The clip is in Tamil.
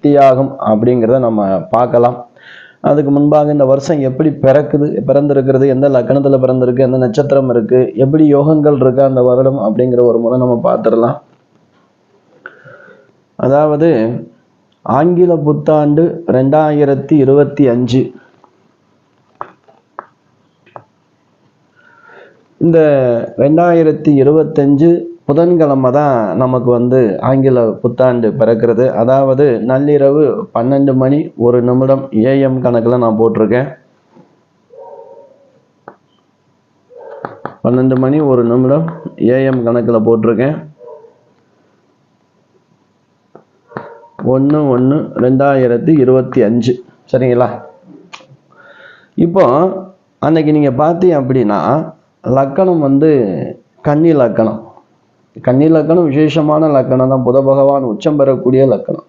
பூர்த்தியாகும் அப்படிங்கிறத நம்ம பார்க்கலாம். அதுக்கு முன்பாக இந்த வருஷம் எப்படி பிறந்திருக்கிறது, எந்த லக்கணத்தில் பிறந்திருக்கு, எந்த நட்சத்திரம் இருக்கு, எப்படி யோகங்கள் இருக்கு அந்த வருடம் அப்படிங்கிற ஒரு முறை நம்ம பார்த்துடலாம். அதாவது ஆங்கில புத்தாண்டு 2025. இந்த 2025 புதன்கிழமை தான் நமக்கு ஆங்கில புத்தாண்டு பிறக்கிறது. அதாவது நள்ளிரவு 12:01 AM கணக்கில் நான் போட்டிருக்கேன். 12:01 AM கணக்கில் போட்டிருக்கேன். 1/1/2025. சரிங்களா? இப்போ அன்னைக்கு நீங்க பார்த்தீங்க அப்படின்னா லக்கணம் கன்னி லக்கணம். கன்னி லக்கணம் விசேஷமான லக்கணம் தான். புத பகவான் உச்சம் பெறக்கூடிய லக்கணம்.